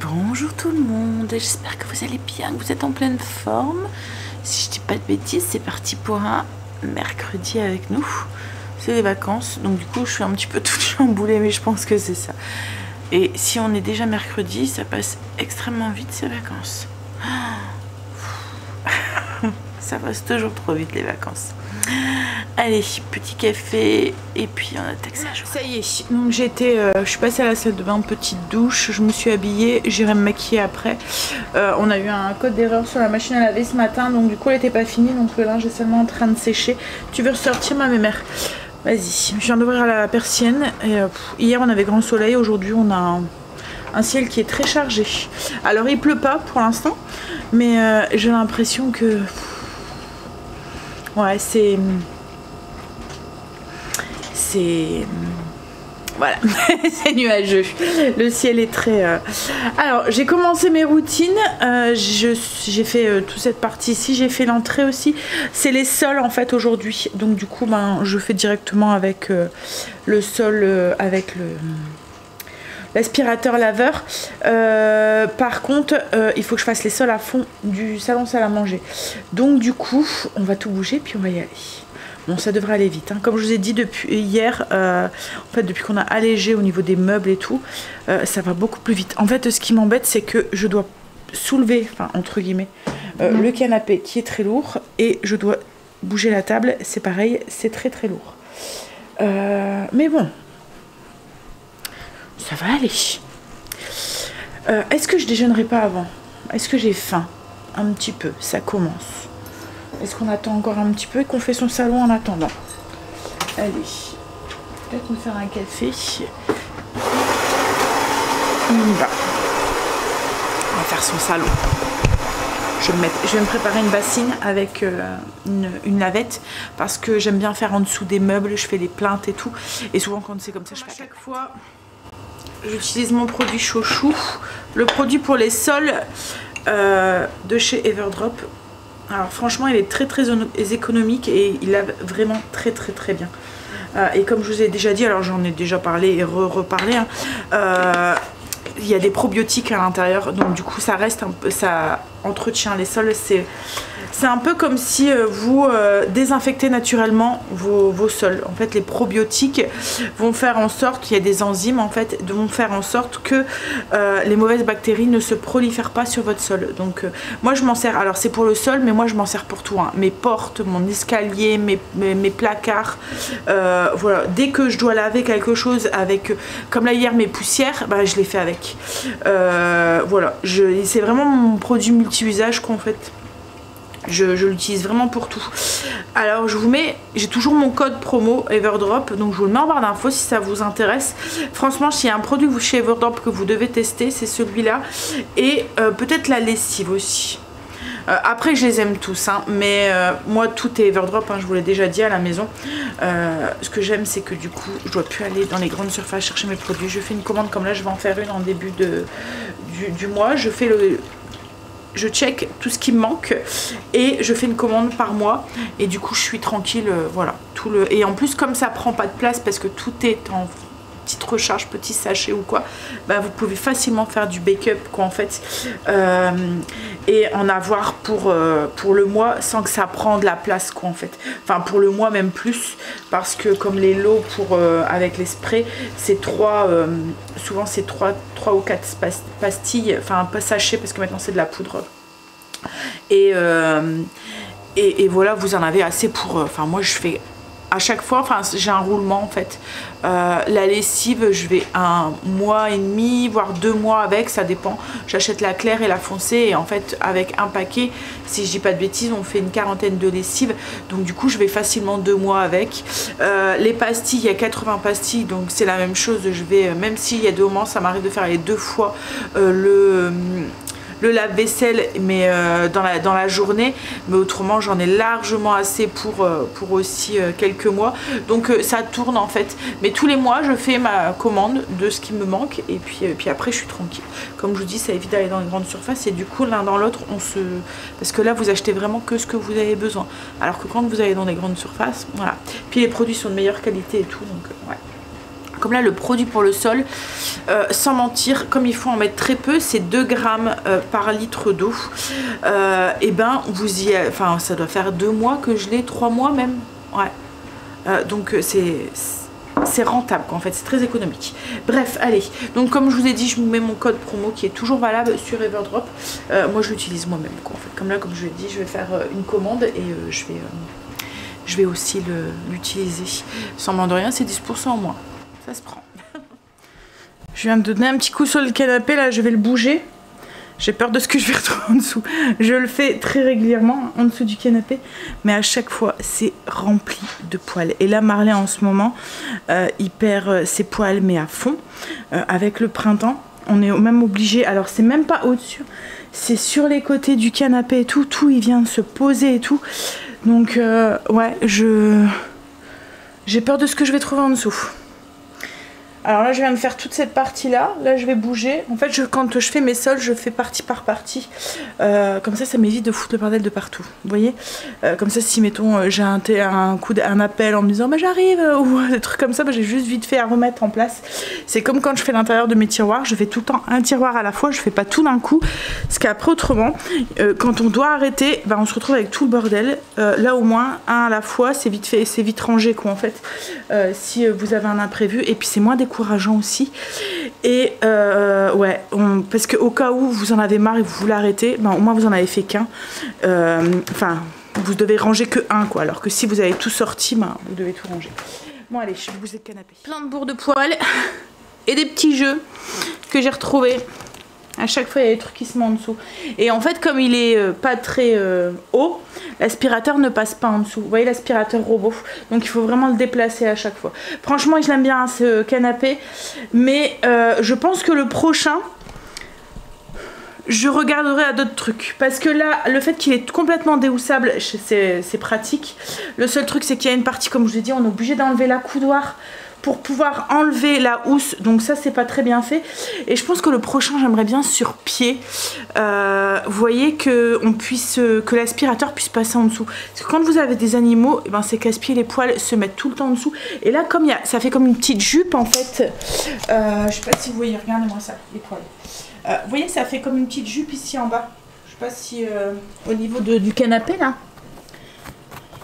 Bonjour tout le monde, j'espère que vous allez bien, que vous êtes en pleine forme. Si je dis pas de bêtises, c'est parti pour un mercredi avec nous. C'est les vacances, donc du coup je suis un petit peu toute chamboulée, mais je pense que c'est ça. Et si on est déjà mercredi, ça passe extrêmement vite ces vacances. Ça passe toujours trop vite les vacances. Allez, petit café et puis on attaque ça. Ça y est, donc je suis passée à la salle de bain, petite douche, je me suis habillée, j'irai me maquiller après. On a eu un code d'erreur sur la machine à laver ce matin, donc du coup elle n'était pas finie, donc le linge est seulement en train de sécher. Tu veux ressortir ma mémère? Vas-y, je viens d'ouvrir la persienne. Et, hier on avait grand soleil, aujourd'hui on a un ciel qui est très chargé. Alors il pleut pas pour l'instant, mais j'ai l'impression que... ouais, c'est... voilà, c'est nuageux. Le ciel est très... Alors, j'ai commencé mes routines. J'ai fait toute cette partie-ci. J'ai fait l'entrée aussi. C'est les sols, en fait, aujourd'hui. Donc, du coup, ben, je fais directement avec le sol, avec l'aspirateur laveur. Par contre, il faut que je fasse les sols à fond du salon salle à manger. Donc, du coup, on va tout bouger, puis on va y aller. Bon, ça devrait aller vite, hein. Comme je vous ai dit depuis hier, en fait depuis qu'on a allégé au niveau des meubles et tout, ça va beaucoup plus vite. En fait, ce qui m'embête, c'est que je dois soulever, enfin entre guillemets, le canapé qui est très lourd, et je dois bouger la table, c'est pareil, c'est très très lourd. Mais bon, ça va aller. Est-ce que je déjeunerai pas avant? Est-ce que j'ai faim? Un petit peu, ça commence. Est-ce qu'on attend encore un petit peu et qu'on fait son salon en attendant? Allez, peut-être me faire un café. On y va. On va faire son salon. Je vais me préparer une bassine avec une lavette parce que j'aime bien faire en dessous des meubles. Je fais les plaintes et tout. Et souvent quand c'est comme ça, je fais à chaque fois. J'utilise mon produit chouchou. Le produit pour les sols de chez Everdrop. Alors franchement il est très économique et il lave vraiment très bien. Et comme je vous ai déjà dit, alors j'en ai déjà parlé et reparlé, hein, il y a des probiotiques à l'intérieur, donc du coup ça reste un peu, ça entretient les sols. C'est un peu comme si vous désinfectez naturellement vos sols. En fait, les probiotiques vont faire en sorte qu'il y a des enzymes en fait, vont faire en sorte que les mauvaises bactéries ne se prolifèrent pas sur votre sol. Donc moi je m'en sers, alors c'est pour le sol, mais moi je m'en sers pour tout, hein. Mes portes, mon escalier, mes placards, voilà. Dès que je dois laver quelque chose avec, comme là hier mes poussières, bah, je les fais avec. Voilà, c'est vraiment mon produit multi-usage qu'en fait. Je l'utilise vraiment pour tout. Alors je vous mets, j'ai toujours mon code promo Everdrop, donc je vous le mets en barre d'infos si ça vous intéresse. Franchement, s'il y a un produit chez Everdrop que vous devez tester, c'est celui-là. Et peut-être la lessive aussi. Après je les aime tous, hein, mais moi tout est Everdrop, hein, je vous l'ai déjà dit à la maison. Ce que j'aime, c'est que du coup je dois plus aller dans les grandes surfaces chercher mes produits. Je fais une commande comme là, je vais en faire une en début du mois. Je check tout ce qui me manque et je fais une commande par mois et du coup je suis tranquille, voilà. Et en plus comme ça prend pas de place parce que tout est en petite recharge, petit sachet ou quoi, bah vous pouvez facilement faire du backup quoi en fait, et en avoir pour le mois sans que ça prenne de la place quoi en fait, enfin pour le mois même plus, parce que comme les lots pour avec les sprays c'est souvent c'est 3 ou 4 pastilles, enfin pas sachets parce que maintenant c'est de la poudre et voilà, vous en avez assez pour, enfin moi je fais à chaque fois, enfin j'ai un roulement en fait. La lessive, je vais 1 mois et demi, voire 2 mois avec, ça dépend. J'achète la claire et la foncée et en fait avec un paquet, si je dis pas de bêtises, on fait une 40aine de lessives. Donc du coup je vais facilement 2 mois avec. Les pastilles, il y a 80 pastilles, donc c'est la même chose. Je vais, même s'il y a 2 moments, ça m'arrive de faire les 2 fois le lave-vaisselle, mais dans la journée, mais autrement j'en ai largement assez pour aussi quelques mois, donc ça tourne en fait, mais tous les mois je fais ma commande de ce qui me manque et puis après je suis tranquille. Comme je vous dis, ça évite d'aller dans les grandes surfaces et du coup l'un dans l'autre parce que là vous achetez vraiment que ce que vous avez besoin, alors que quand vous allez dans les grandes surfaces, voilà, puis les produits sont de meilleure qualité et tout, donc ouais. Comme là le produit pour le sol, sans mentir, comme il faut en mettre très peu, c'est 2 grammes par litre d'eau. Et ben vous y, enfin ça doit faire 2 mois que je l'ai, 3 mois même. Ouais. Donc c'est rentable quoi, en fait, c'est très économique. Bref, allez, donc comme je vous ai dit, je vous mets mon code promo qui est toujours valable sur Everdrop. Moi je l'utilise moi-même quoi, en fait. Comme là, comme je l'ai dit, je vais faire une commande et je vais aussi l'utiliser. Sans m'en de rien, c'est 10% en moins. Ça se prend. Je viens de donner un petit coup sur le canapé, là je vais le bouger. J'ai peur de ce que je vais retrouver en dessous. Je le fais très régulièrement en dessous du canapé, mais à chaque fois c'est rempli de poils. Et là Marley en ce moment, il perd ses poils mais à fond. Avec le printemps, on est même obligé, alors c'est même pas au-dessus, c'est sur les côtés du canapé et tout, il vient de se poser et tout. Donc ouais, j'ai peur de ce que je vais trouver en dessous. Alors là je viens de faire toute cette partie là je vais bouger. En fait quand je fais mes sols je fais partie par partie, comme ça m'évite de foutre le bordel de partout, vous voyez. Comme ça si mettons j'ai un appel en me disant bah j'arrive ou des trucs comme ça, bah, j'ai juste vite fait à remettre en place. C'est comme quand je fais l'intérieur de mes tiroirs, je fais tout le temps un tiroir à la fois, je fais pas tout d'un coup, parce qu'après autrement quand on doit arrêter, bah, on se retrouve avec tout le bordel. Là au moins un à la fois, c'est vite fait, c'est vite rangé quoi en fait, si vous avez un imprévu, et puis c'est moins décourageant aussi. Et ouais, parce que au cas où vous en avez marre et vous voulez arrêter, ben, au moins vous en avez fait qu'un. Enfin, vous devez ranger que un quoi, alors que si vous avez tout sorti, ben, vous devez tout ranger. Bon allez, je vais bouger le canapé. Plein de bourres de poils et des petits jeux que j'ai retrouvés. À chaque fois il y a des trucs qui se mettent en dessous. Et en fait comme il est pas très haut, l'aspirateur ne passe pas en dessous. Vous voyez l'aspirateur robot. Donc il faut vraiment le déplacer à chaque fois. Franchement je l'aime bien hein, ce canapé. Mais je pense que le prochain, je regarderai à d'autres trucs. Parce que là, le fait qu'il est complètement déhoussable, c'est pratique. Le seul truc c'est qu'il y a une partie, comme je vous ai dit, on est obligé d'enlever la coudoir pour pouvoir enlever la housse, donc ça c'est pas très bien fait. Et je pense que le prochain j'aimerais bien sur pied, vous voyez que l'aspirateur puisse passer en dessous, parce que quand vous avez des animaux, et ben c'est casse-pied, les poils se mettent tout le temps en dessous. Et là comme ça fait comme une petite jupe en fait, je sais pas si vous voyez, regardez-moi ça, les poils. Vous voyez ça fait comme une petite jupe ici en bas, je sais pas si au niveau du canapé là.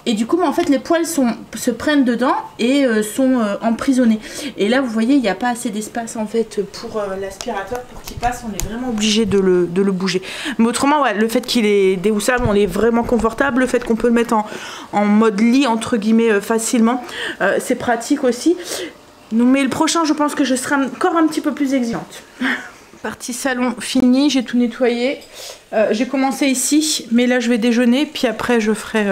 Et du coup, en fait, les poils se prennent dedans et sont emprisonnés. Et là, vous voyez, il n'y a pas assez d'espace en fait pour l'aspirateur pour qu'il passe. On est vraiment obligé de le bouger. Mais autrement, ouais, le fait qu'il est déhoussable, on est vraiment confortable. Le fait qu'on peut le mettre en mode lit, entre guillemets, facilement, c'est pratique aussi. Mais le prochain, je pense que je serai encore un petit peu plus exigeante. Partie salon finie, j'ai tout nettoyé. J'ai commencé ici, mais là, je vais déjeuner. Puis après, je ferai...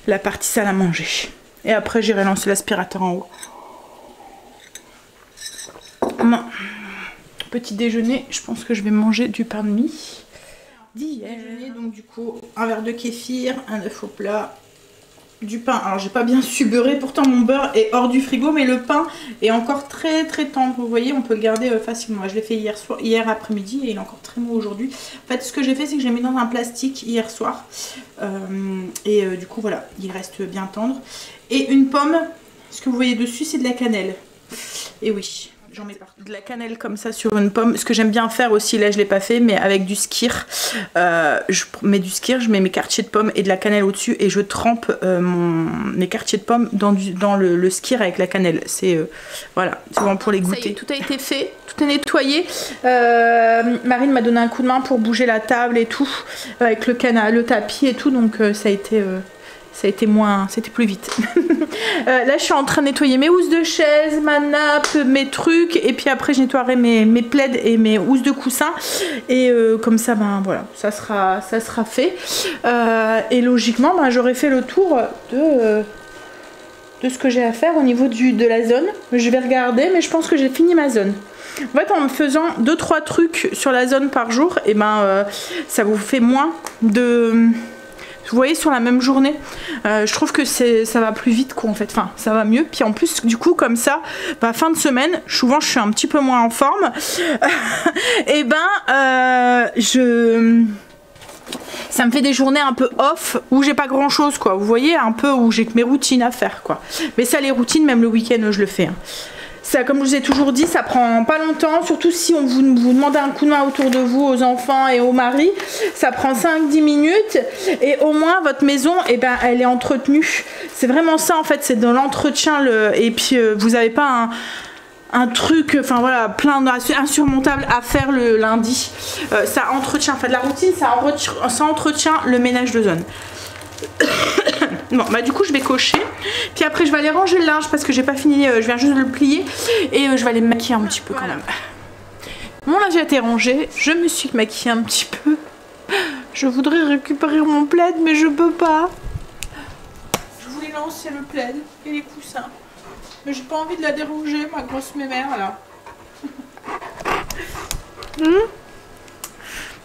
la partie salle à manger. Et après j'irai lancer l'aspirateur en haut. Non. Petit déjeuner, je pense que je vais manger du pain de mie d'hier. Donc du coup un verre de kéfir, un œuf au plat, du pain. Alors j'ai pas bien su beurrer, pourtant mon beurre est hors du frigo, mais le pain est encore très très tendre. Vous voyez, on peut le garder facilement. Je l'ai fait hier après-midi et il est encore très mou aujourd'hui. En fait, ce que j'ai fait, c'est que je l'ai mis dans un plastique hier soir. Du coup, voilà, il reste bien tendre. Et une pomme, ce que vous voyez dessus, c'est de la cannelle. Et oui, j'en mets partout. De la cannelle comme ça sur une pomme. Ce que j'aime bien faire aussi, là je l'ai pas fait, mais avec du skyr. Je mets du skyr, je mets mes quartiers de pommes et de la cannelle au-dessus et je trempe mes quartiers de pommes dans le skyr avec la cannelle. C'est voilà, c'est bon pour les goûter. Ça y est, tout a été fait, tout est nettoyé. Marine m'a donné un coup de main pour bouger la table et tout, avec le tapis et tout, donc ça a été... c'était plus vite. Là je suis en train de nettoyer mes housses de chaise, ma nappe, mes trucs, et puis après je nettoierai mes plaids et mes housses de coussin, et comme ça ben voilà, ça sera fait, et logiquement ben, j'aurai fait le tour de ce que j'ai à faire au niveau de la zone. Je vais regarder, mais je pense que j'ai fini ma zone. En fait, en me faisant 2-3 trucs sur la zone par jour, et ben ça vous fait moins de... Vous voyez, sur la même journée, je trouve que ça va plus vite quoi en fait, enfin ça va mieux. Puis en plus du coup comme ça, bah, fin de semaine, souvent je suis un petit peu moins en forme, et ben ça me fait des journées un peu off où j'ai pas grand chose quoi, vous voyez, un peu où j'ai que mes routines à faire quoi. Mais ça, les routines, même le week-end je le fais hein. Ça, comme je vous ai toujours dit, ça prend pas longtemps, surtout si on vous demande un coup de main autour de vous, aux enfants et au mari. Ça prend 5-10 minutes et au moins votre maison, eh ben, elle est entretenue. C'est vraiment ça en fait, c'est dans l'entretien. Et puis vous n'avez pas un truc, enfin voilà, plein d'insurmontable à faire le lundi. Ça entretient, en fait la routine, ça entretient le ménage de zone. Bon bah du coup je vais cocher, puis après je vais aller ranger le linge parce que j'ai pas fini, je viens juste de le plier et je vais aller me maquiller un petit peu quand même. Mon linge a été rangé, je me suis maquillée un petit peu. Je voudrais récupérer mon plaid mais je peux pas. Je voulais lancer le plaid et les coussins, mais j'ai pas envie de la déranger, ma grosse mémère là.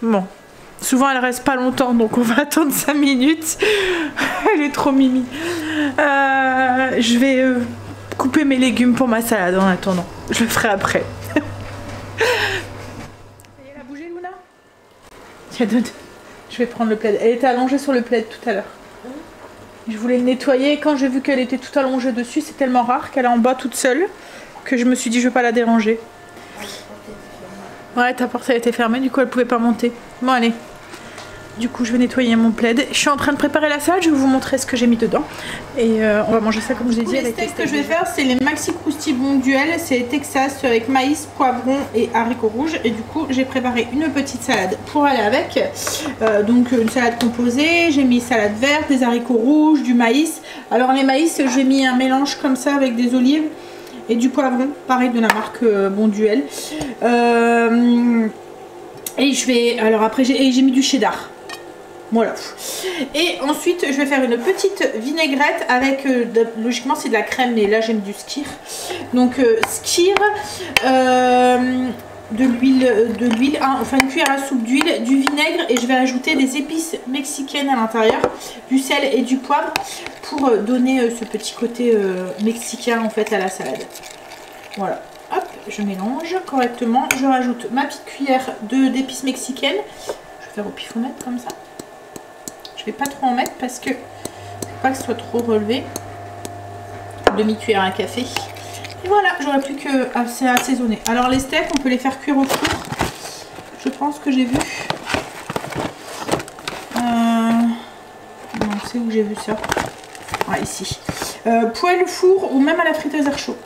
Bon. Souvent elle reste pas longtemps donc on va attendre 5 minutes. Elle est trop mimi. Je vais couper mes légumes pour ma salade en attendant. Je le ferai après. Elle a bougé Luna. Tiens, donne. Je vais prendre le plaid. Elle était allongée sur le plaid tout à l'heure. Je voulais le nettoyer et quand j'ai vu qu'elle était tout allongée dessus, c'est tellement rare qu'elle est en bas toute seule que je me suis dit je vais pas la déranger. Ouais, ta porte elle était fermée, du coup elle pouvait pas monter. Bon allez. Du coup je vais nettoyer mon plaid. Je suis en train de préparer la salade, je vais vous montrer ce que j'ai mis dedans. Et on va manger ça comme je vous ai dit. Les steaks que je vais faire, c'est les Maxi Crousty Bonduel. C'est Texas avec maïs, poivron et haricots rouges. Et du coup j'ai préparé une petite salade pour aller avec. Donc une salade composée, j'ai mis salade verte, des haricots rouges, du maïs. Alors les maïs, j'ai mis un mélange comme ça avec des olives et du poivron, pareil de la marque Bonduel. Et je vais, alors après j'ai mis du cheddar. Voilà. Et ensuite je vais faire une petite vinaigrette avec, logiquement c'est de la crème, mais là j'aime du skyr. Donc skyr, de l'huile, enfin une cuillère à soupe d'huile, du vinaigre et je vais ajouter des épices mexicaines à l'intérieur, du sel et du poivre pour donner ce petit côté mexicain en fait à la salade. Voilà. Hop, je mélange correctement. Je rajoute ma petite cuillère d'épices mexicaines. Je vais faire au pifomètre comme ça. Je vais pas trop en mettre parce que je veux pas que ce soit trop relevé. Demi-cuillère à café. Et voilà, j'aurais plus que à assaisonner. Alors les steaks, on peut les faire cuire au four. Je pense que j'ai vu. Non, c'est où j'ai vu ça. Ah, ici. Poêle four ou même à la friteuse air chaud.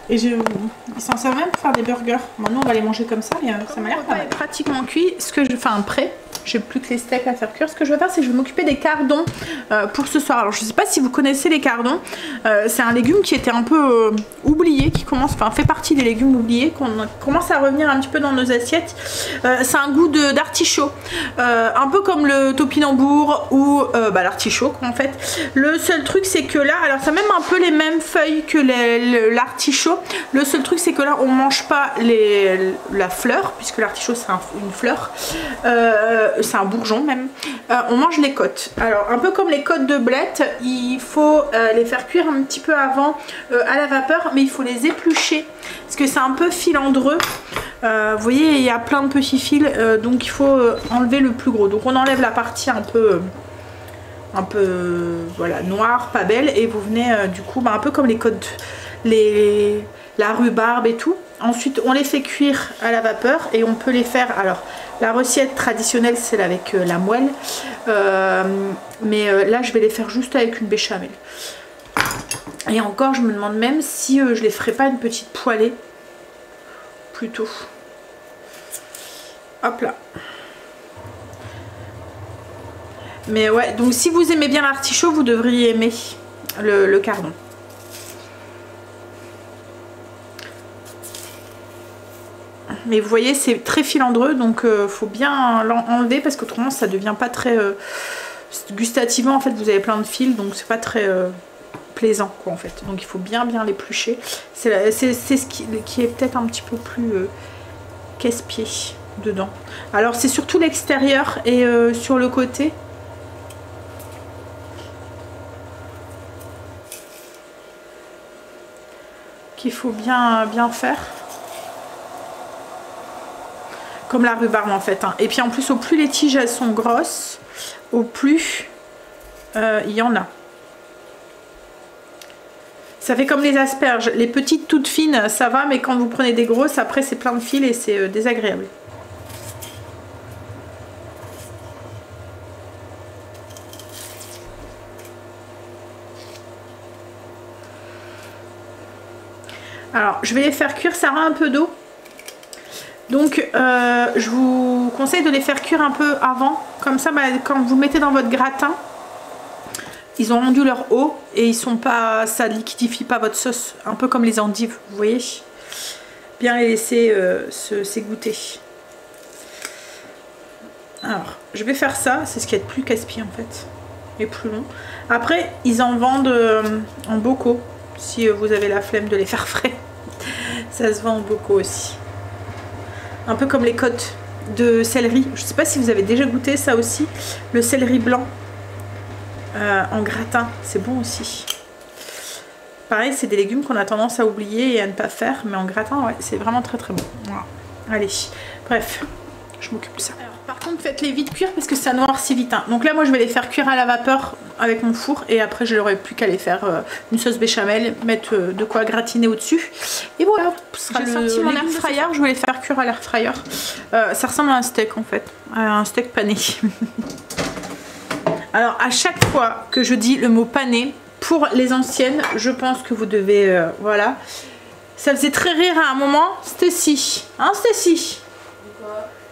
Et ils s'en servent même pour faire des burgers. Maintenant on va les manger comme ça, mais ça m'a l'air pas mal. Pratiquement cuit, ce que je fais prêt. J'ai plus que les steaks à faire cuire. Ce que je vais faire, c'est que je vais m'occuper des cardons pour ce soir. Alors je sais pas si vous connaissez les cardons. C'est un légume qui était un peu oublié, qui commence, enfin fait partie des légumes oubliés, qu'on commence à revenir un petit peu dans nos assiettes. C'est un goût d'artichaut, un peu comme le topinambour ou l'artichaut en fait. Le seul truc c'est que là, alors ça a même un peu les mêmes feuilles que l'artichaut. Le seul truc c'est que là on mange pas la fleur, puisque l'artichaut c'est une fleur. C'est un bourgeon même. On mange les côtes. Alors un peu comme les côtes de blettes, il faut les faire cuire un petit peu avant à la vapeur, mais il faut les éplucher parce que c'est un peu filandreux. Vous voyez, il y a plein de petits fils, donc il faut enlever le plus gros. Donc on enlève la partie un peu voilà, noire, pas belle, et vous venez du coup un peu comme les côtes, la rhubarbe et tout. Ensuite on les fait cuire à la vapeur et on peut les faire, alors la recette traditionnelle c'est avec la moelle, mais là je vais les faire juste avec une béchamel. Et encore je me demande même si je les ferai pas une petite poêlée plutôt. Hop là. Mais ouais, donc si vous aimez bien l'artichaut, vous devriez aimer le cardon. Mais vous voyez, c'est très filandreux, donc faut bien l'enlever parce qu'autrement ça devient pas très gustativement. En fait, vous avez plein de fils, donc c'est pas très plaisant quoi en fait. Donc il faut bien l'éplucher. C'est ce qui est peut-être un petit peu plus casse-pied dedans. Alors c'est surtout l'extérieur et sur le côté. Qu'il faut bien faire. comme la rhubarbe en fait. Hein. Et puis en plus, au plus les tiges elles sont grosses, au plus il y en a. Ça fait comme les asperges. Les petites toutes fines, ça va, mais quand vous prenez des grosses, après c'est plein de fils et c'est désagréable. Alors, je vais les faire cuire, ça rend un peu d'eau. Donc, je vous conseille de les faire cuire un peu avant. Comme ça, bah, quand vous mettez dans votre gratin, ils ont rendu leur eau et ils sont pas, ça liquidifie pas votre sauce. Un peu comme les endives, vous voyez. Bien les laisser s'égoutter. Alors, je vais faire ça. C'est ce qui est le plus casse-pied en fait. Et plus long. Après, ils en vendent en bocaux. Si vous avez la flemme de les faire frais. Ça se vend en bocaux aussi. Un peu comme les côtes de céleri. Je ne sais pas si vous avez déjà goûté ça aussi. Le céleri blanc en gratin. C'est bon aussi. Pareil, c'est des légumes qu'on a tendance à oublier et à ne pas faire. Mais en gratin, ouais, c'est vraiment très très bon. Voilà. Allez, bref. Je m'occupe de ça. Alors, par contre, faites-les vite cuire parce que ça noircit vite. Hein. Donc là, moi, je vais les faire cuire à la vapeur avec mon four. Et après, je n'aurai plus qu'à les faire une sauce béchamel, mettre de quoi gratiner au-dessus. Et voilà, j'ai sorti mon air fryer. Je vais les faire cuire à l'air fryer. Ça ressemble à un steak, en fait. À un steak pané. Alors, à chaque fois que je dis le mot pané, pour les anciennes, je pense que vous devez... voilà. Ça faisait très rire à un moment. Stacy. Hein, Stacy?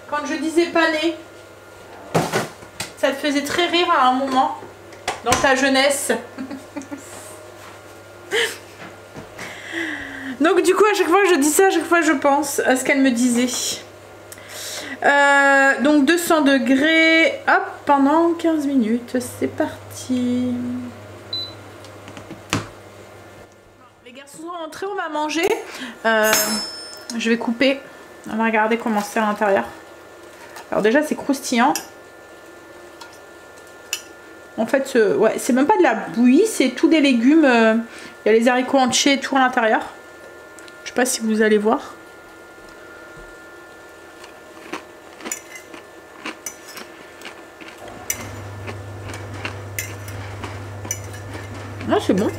Quand je disais pané, ça te faisait très rire à un moment dans ta jeunesse. Donc du coup à chaque fois que je dis ça, à chaque fois je pense à ce qu'elle me disait. Donc 200 degrés, hop, pendant 15 minutes, c'est parti. Les garçons sont rentrés, on va manger. Je vais couper, on va regarder comment c'est à l'intérieur. Alors déjà c'est croustillant. En fait ouais, c'est même pas de la bouillie, c'est tous des légumes. Il y a les haricots entiers et tout à l'intérieur. Je sais pas si vous allez voir. Non, c'est bon.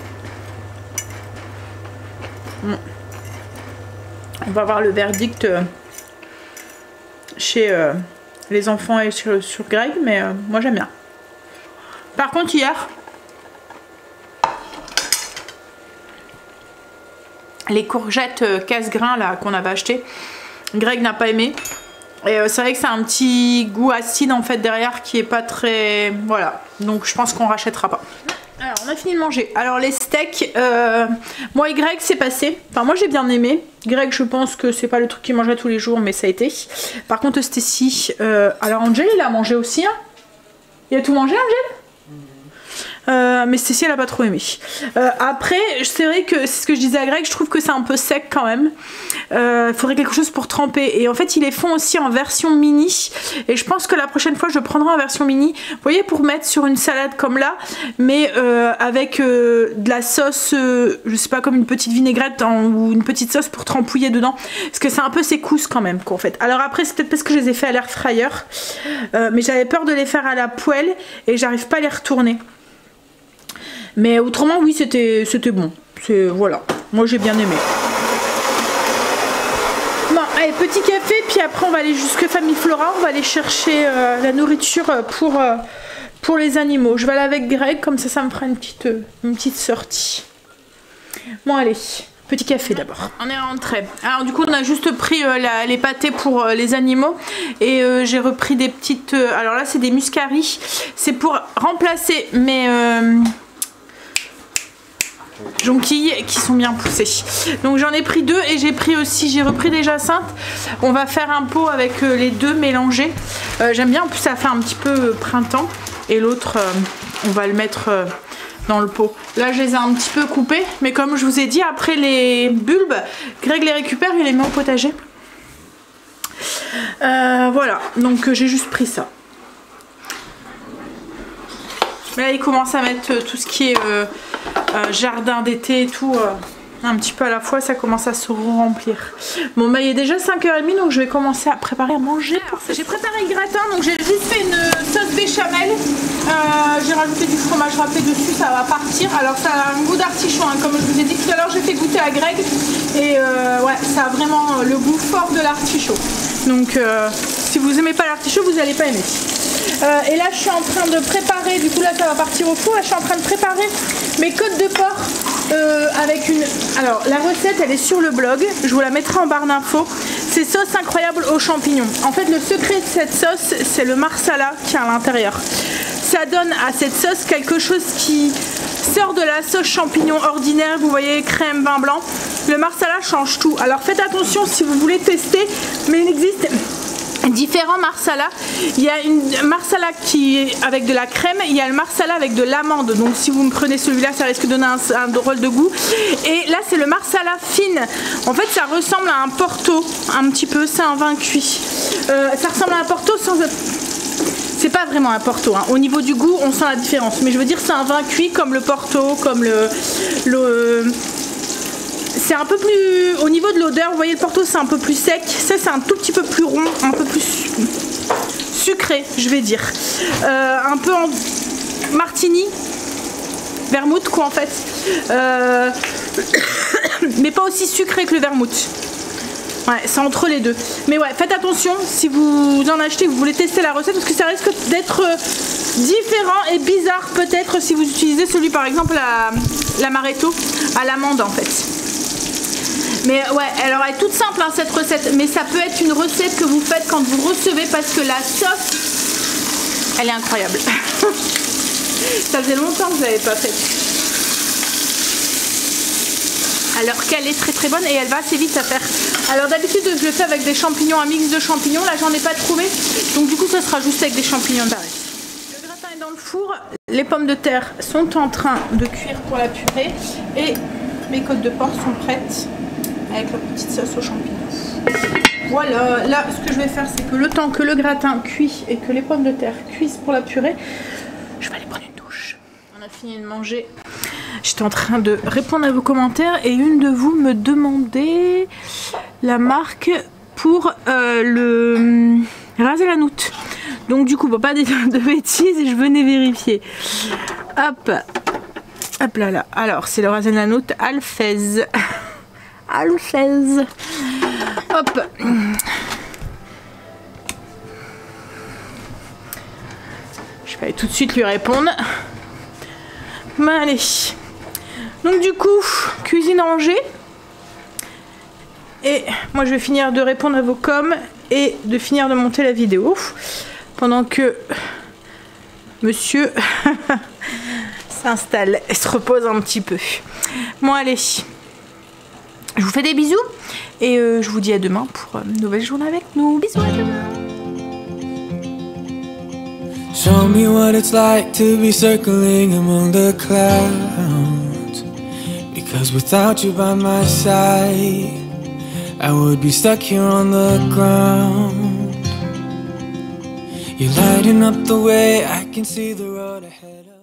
On va voir le verdict chez les enfants et sur Greg, mais moi j'aime bien. Par contre hier, les courgettes casse-grains là qu'on avait acheté, Greg n'a pas aimé. Et c'est vrai que c'est un petit goût acide en fait derrière qui est pas très... Voilà, donc je pense qu'on rachètera pas. Alors on a fini de manger. Alors les steaks, moi et Greg c'est passé. Enfin moi j'ai bien aimé. Greg je pense que c'est pas le truc qu'il mangerait tous les jours, mais ça a été. Par contre Stacy, alors Angel il a mangé aussi. Hein. Il a tout mangé Angel? Mais Stacy elle a pas trop aimé. Après c'est vrai que c'est ce que je disais à Greg, je trouve que c'est un peu sec quand même. Il faudrait quelque chose pour tremper. Et en fait ils les font aussi en version mini. Et je pense que la prochaine fois je prendrai en version mini. Vous voyez, pour mettre sur une salade comme là, mais avec de la sauce, je sais pas, comme une petite vinaigrette ou une petite sauce pour trempouiller dedans. Parce que c'est un peu secousses quand même qu'en fait. Alors après c'est peut-être parce que je les ai fait à l'air fryer. Mais j'avais peur de les faire à la poêle et j'arrive pas à les retourner. Mais autrement oui c'était bon. Voilà, moi j'ai bien aimé. Bon allez, petit café, puis après on va aller jusque Famille Flora. On va aller chercher la nourriture pour les animaux. Je vais aller avec Greg, comme ça me fera une petite sortie. Bon allez, petit café d'abord. On est rentré. Alors du coup on a juste pris les pâtés pour les animaux. Et j'ai repris des petites... alors là c'est des muscaries. C'est pour remplacer mes... jonquilles qui sont bien poussées. Donc j'en ai pris deux et j'ai repris des jacinthes. On va faire un pot avec les deux mélangés. J'aime bien, en plus ça fait un petit peu printemps. Et l'autre on va le mettre dans le pot. Là je les ai un petit peu coupés, mais comme je vous ai dit, après les bulbes, Greg les récupère et les met au potager. Voilà, donc j'ai juste pris ça. Mais là il commence à mettre tout ce qui est jardin d'été et tout un petit peu à la fois, ça commence à se remplir. Bon bah il est déjà 5h30, donc je vais commencer à préparer à manger. J'ai préparé le gratin, donc j'ai juste fait une sauce béchamel. J'ai rajouté du fromage râpé dessus, ça va partir. Alors ça a un goût d'artichaut, hein. Comme je vous ai dit tout à l'heure, j'ai fait goûter à Greg. Et ouais, ça a vraiment le goût fort de l'artichaut. Donc si vous aimez pas l'artichaut, vous n'allez pas aimer. Et là je suis en train de préparer, du coup là ça va partir au four. Là je suis en train de préparer mes côtes de porc avec une... Alors la recette elle est sur le blog, je vous la mettrai en barre d'infos. C'est sauce incroyable aux champignons. En fait le secret de cette sauce c'est le marsala qui est à l'intérieur. Ça donne à cette sauce quelque chose qui sort de la sauce champignon ordinaire, vous voyez, crème, vin blanc. Le marsala change tout. Alors faites attention si vous voulez tester, mais il existe différents marsala. Il y a une marsala qui est avec de la crème, il y a le marsala avec de l'amande. Donc si vous me prenez celui-là, ça risque de donner un drôle de goût. Et là c'est le marsala fine. En fait ça ressemble à un porto un petit peu, c'est un vin cuit. Ça ressemble à un porto sans... C'est pas vraiment un porto, hein. Au niveau du goût on sent la différence, mais je veux dire c'est un vin cuit comme le porto, comme c'est un peu plus... Au niveau de l'odeur, vous voyez le porto c'est un peu plus sec, ça c'est un tout petit peu plus rond, un peu plus sucré je vais dire. Un peu en martini, vermouth quoi en fait. Mais pas aussi sucré que le vermouth. Ouais, c'est entre les deux. Mais ouais, faites attention si vous en achetez, vous voulez tester la recette, parce que ça risque d'être différent et bizarre peut-être si vous utilisez celui par exemple l'amaretto à l'amande en fait. Mais ouais, alors elle est toute simple hein, cette recette, mais ça peut être une recette que vous faites quand vous recevez parce que la sauce, elle est incroyable. Ça faisait longtemps que je l'avais pas faite. Alors qu'elle est très très bonne et elle va assez vite à faire. Alors d'habitude je le fais avec des champignons, un mix de champignons, là j'en ai pas trouvé, donc du coup ça sera juste avec des champignons d'arrêt. Le gratin est dans le four, les pommes de terre sont en train de cuire pour la purée et mes côtes de porc sont prêtes avec leur petite sauce aux champignons. Voilà, là ce que je vais faire c'est que le temps que le gratin cuit et que les pommes de terre cuisent pour la purée, je vais aller prendre une douche. On a fini de manger. J'étais en train de répondre à vos commentaires et une de vous me demandait la marque pour le raser la noute. Donc du coup, pas de bêtises et je venais vérifier. Hop, hop là là. Alors c'est le raser la noute Alphèse. Alphèse. Hop. Je vais aller tout de suite lui répondre. Bon, allez. Donc du coup, cuisine rangée. Et moi je vais finir de répondre à vos coms et de finir de monter la vidéo. Pendant que monsieur s'installe et se repose un petit peu. Bon allez. Je vous fais des bisous. Et je vous dis à demain pour une nouvelle journée avec nous. Bisous à demain. Show me what it's like to be circling among the clouds. Because without you by my side, I would be stuck here on the ground. You're lighting up the way, I can see the road ahead.